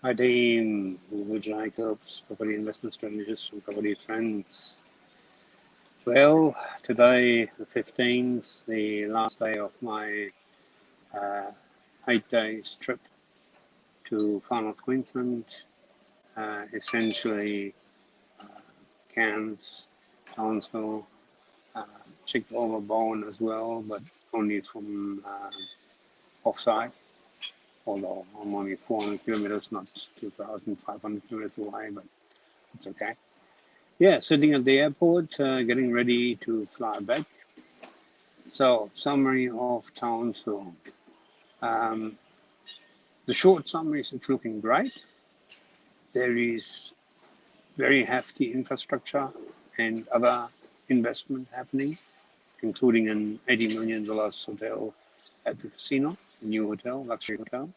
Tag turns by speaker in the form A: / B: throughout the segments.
A: Hi team, Uwe Jacobs, property investment strategist from PropertyFriends. Well, today, the 15th, the last day of my 8 days trip to Far North Queensland, essentially Cairns, Townsville, checked over Bowen as well, but only from offsite, although I'm only 400 kilometers, not 2,500 kilometers away, but it's okay. Yeah, sitting at the airport, getting ready to fly back. So, summary of Townsville. Um, the short summary is it's looking great. There is very hefty infrastructure and other investment happening, including an $80 million hotel at the casino, a new hotel, luxury hotel.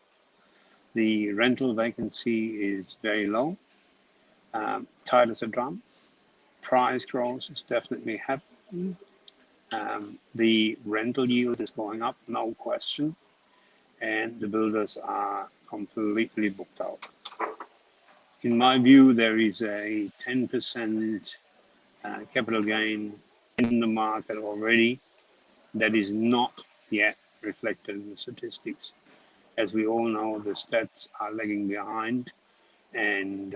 A: The rental vacancy is very low, tight as a drum. Price growth is definitely happening. The rental yield is going up, no question, and the builders are completely booked out. In my view, there is a 10% capital gain in the market already that is not yet reflected in the statistics. As we all know, the stats are lagging behind, and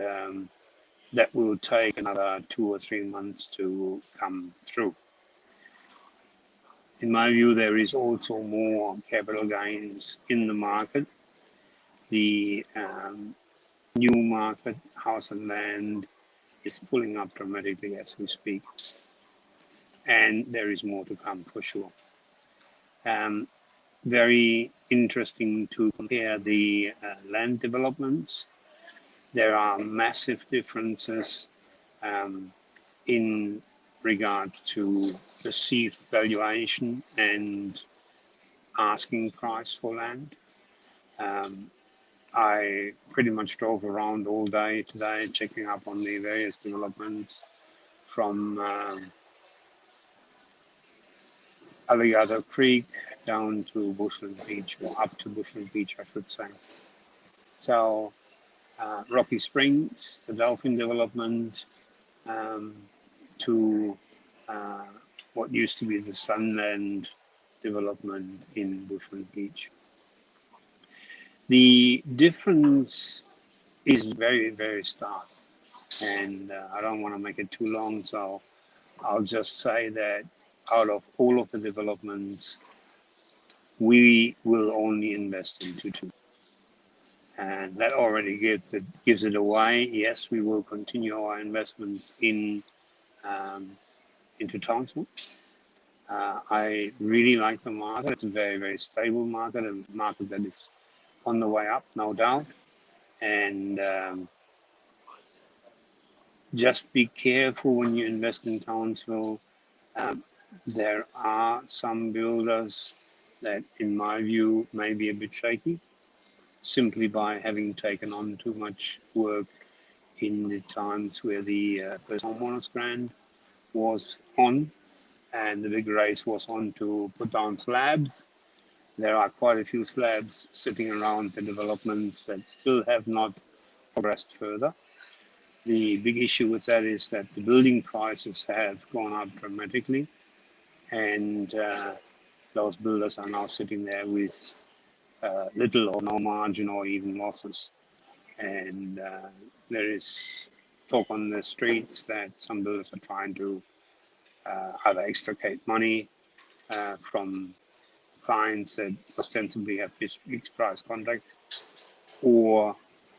A: that will take another 2 or 3 months to come through. In my view, there is also more capital gains in the market. The new market, house and land, is pulling up dramatically as we speak. And there is more to come for sure. Very interesting to compare the land developments. There are massive differences in regards to perceived valuation and asking price for land. I pretty much drove around all day today, checking up on the various developments from Alligator Creek down to Bushland Beach, or up to Bushland Beach, I should say. So Rocky Springs, the Dolphin development, to what used to be the Sunland development in Bushland Beach. The difference is very, very stark, and I don't want to make it too long, so I'll just say that out of all of the developments, we will only invest into 2. And that already gives it away. Yes, we will continue our investments into Townsville. I really like the market. It's a very, very stable market, a market that is on the way up, no doubt. And just be careful when you invest in Townsville. There are some builders that, in my view, may be a bit shaky, simply by having taken on too much work in the times where the first homeowners grant was on and the big race was on to put down slabs. There are quite a few slabs sitting around the developments that still have not progressed further. The big issue with that is that the building prices have gone up dramatically, and those builders are now sitting there with little or no margin or even losses. And there is talk on the streets that some builders are trying to either extricate money from clients that ostensibly have fixed price contracts, or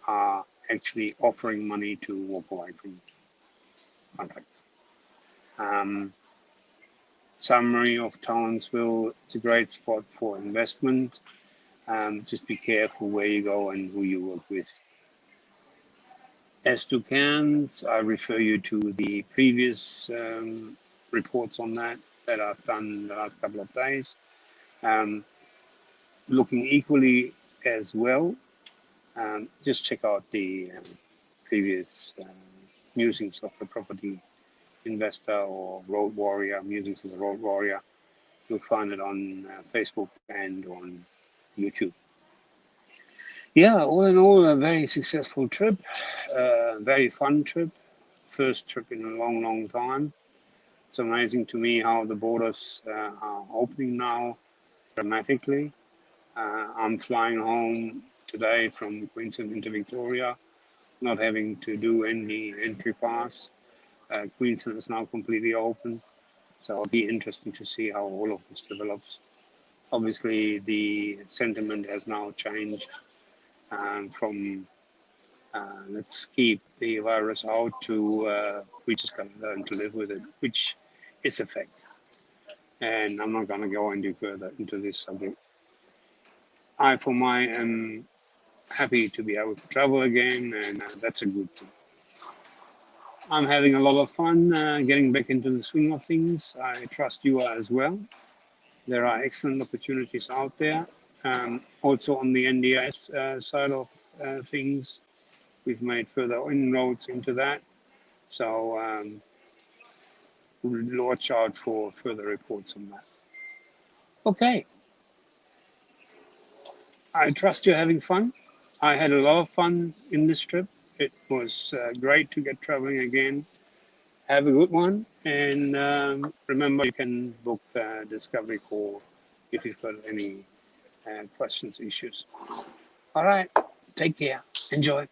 A: are actually offering money to walk away from contracts. Summary of Townsville: it's a great spot for investment. Just be careful where you go and who you work with. As to Cairns, I refer you to the previous reports on that I've done the last couple of days. Looking equally as well, just check out the previous musings of the property investor or road warrior, musings of the road warrior. You'll find it on Facebook and on YouTube. Yeah, all in all, a very successful trip, very fun trip. First trip in a long, long time. It's amazing to me how the borders are opening now dramatically. I'm flying home today from Queensland into Victoria, not having to do any entry pass. Queensland is now completely open, so it'll be interesting to see how all of this develops. Obviously, the sentiment has now changed from let's keep the virus out to we just got to learn to live with it, which is a fact. And I'm not going to go any further into this subject. I, for my, am happy to be able to travel again, and that's a good thing. I'm having a lot of fun getting back into the swing of things. I trust you are as well. There are excellent opportunities out there. Also on the NDIS side of things, we've made further inroads into that. So watch out for further reports on that. Okay. I trust you're having fun. I had a lot of fun in this trip. It was great to get traveling again. Have a good one. And remember, you can book a discovery call if you've got any questions, issues. All right. Take care. Enjoy.